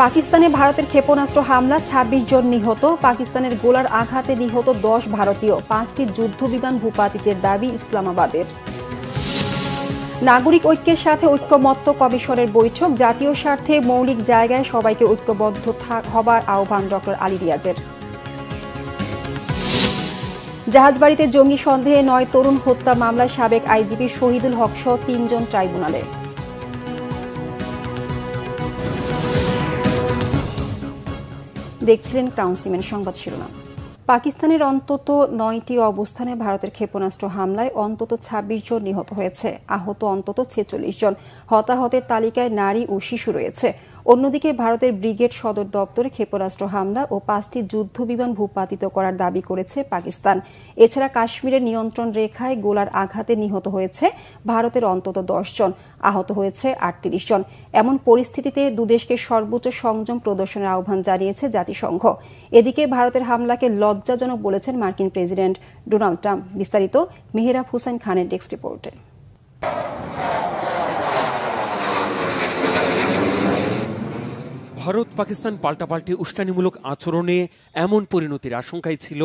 পাকিস্তানে ভারতের ক্ষেপণাস্ত্র হামলা, ২৬ জন নিহত। পাকিস্তানের গোলার আঘাতে নিহত ১০ ভারতীয়। ৫টি যুদ্ধবিমান ভূপাতিতের দাবি ইসলামাবাদের। নাগরিক ঐক্যের সাথে ঐক্যমত্য কমিশনের বৈঠক, জাতীয় স্বার্থে মৌলিক জায়গায় সবাইকে ঐক্যবদ্ধ হবার আহ্বান ডক্টর আলী রিয়াজের। জাহাজবাড়িতে জঙ্গি সন্দেহে ৯ তরুণ হত্যা মামলায় সাবেক আইজিপি শহীদুল হক সহ ৩ জন ট্রাইব্যুনালে। দেখছিলেন ক্রাউন সিমেন্ট সংবাদ শিরোনাম। পাকিস্তানের অন্তত ৯টি অবস্থানে ভারতের ক্ষেপণাস্ত্র হামলায় অন্তত ২৬ জন নিহত হয়েছে, আহত অন্তত ৪৬ জন। হতাহতের তালিকায় নারী ও শিশু রয়েছে। অন্যদিকে ভারতের ব্রিগেড সদর দপ্তরে ক্ষেপণাস্ত্র হামলা ও ৫টি যুদ্ধবিমান ভূপাতিত করার দাবি করেছে পাকিস্তান। এছাড়া কাশ্মীরের নিয়ন্ত্রণ রেখায় গোলার আঘাতে নিহত হয়েছে ভারতের অন্তত ১০ জন, আহত হয়েছে ৩৮ জন। এমন পরিস্থিতিতে দুদেশকে সর্বোচ্চ সংযম প্রদর্শনের আহ্বান জানিয়েছে জাতিসংঘ। এদিকে ভারতের হামলাকে লজ্জাজনক বলেছেন মার্কিন প্রেসিডেন্ট ডোনাল্ড ট্রাম্প। বিস্তারিত মেহরাব হুসাইন খানের ডেস্ক রিপোর্টে। ভারত পাকিস্তান পাল্টাপাল্টি উস্কানিমূলক আচরণে এমন পরিণতির আশঙ্কাই ছিল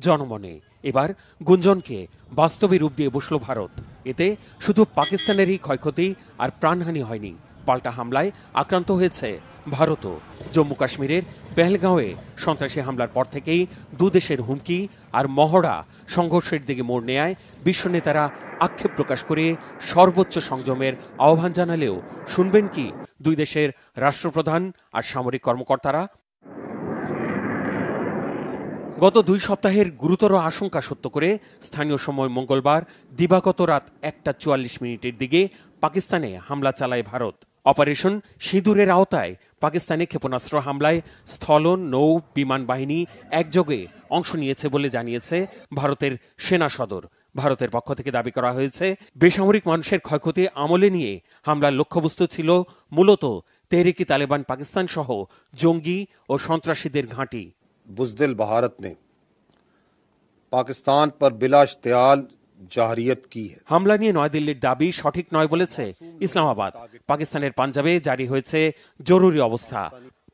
জনমনে। এবার গুঞ্জনকে বাস্তবে রূপ দিয়ে বসল ভারত। এতে শুধু পাকিস্তানেরই ক্ষয়ক্ষতি আর প্রাণহানি হয়নি, পাল্টা হামলায় আক্রান্ত হয়েছে ভারতও। জম্মু কাশ্মীরের পেহেলগাঁওয়ে সন্ত্রাসী হামলার পর থেকেই দুদেশের হুমকি আর মহড়া সংঘর্ষের দিকে মোড় নেয় বিশ্ব নেতারা আক্ষেপ প্রকাশ করে সর্বোচ্চ সংযমের আহ্বান জানালেও শুনবেন কি দুই দেশের রাষ্ট্রপ্রধান আর সামরিক কর্মকর্তারা? গত ২ সপ্তাহের গুরুতর আশঙ্কা সত্য করে স্থানীয় সময় মঙ্গলবার দিবাগত রাত ১টা ৪৪ দিকে পাকিস্তানে হামলা চালায় ভারত। অপারেশন সিঁদুরের আওতায় পাকিস্তানে ক্ষেপণাস্ত্র হামলায় স্থল, নৌ, বিমান বাহিনী একযোগে অংশ নিয়েছে বলে জানিয়েছে ভারতের সেনা সদর। ভারতের পক্ষ থেকে দাবি করা হয়েছে, বেসামরিক মানুষের ক্ষয়ক্ষতি আমলে নিয়ে হামলার লক্ষ্যবস্তু ছিল মূলত তেহরিকি তালেবান পাকিস্তান সহ জঙ্গি ও সন্ত্রাসীদের ঘাঁটি। बुज़दिल भारत ने पाकिस्तान पर बिला इश्तियाल জাহরিয়ত কি হামলা নিয়ে নয়াদিল্লির দাবি সঠিক নয় বলেছে ইসলামাবাদ। পাকিস্তানের পাঞ্জাবে জারি হয়েছে জরুরি অবস্থা।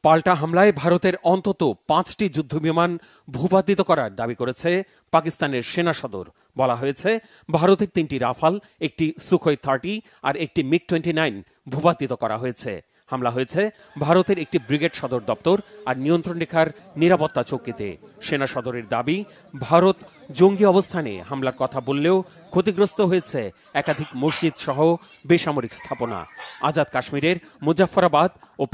পাল্টা হামলায় ভারতের অন্তত ৫টি যুদ্ধবিমান ভূপাতিত করার দাবি করেছে পাকিস্তানের সেনা সদর। বলা হয়েছে ভারতের ৩টি রাফাল, একটি সুখোই ৩০ আর একটি মিগ-29 ভূপাতিত করা হয়েছে। হামলা হয়েছে ভারতের একটি ব্রিগেড সদর দপ্তর আর নিয়ন্ত্রণ রেখার নিরাপত্তা চৌকিতে। সেনা সদরের দাবি, ভারত জঙ্গি অবস্থানে হামলার কথা বললেও ক্ষতিগ্রস্ত হয়েছে একাধিক মসজিদ সহ বেসামরিক স্থাপনা। আজাদ কাশ্মীরের মুজাফফরাবাদ ও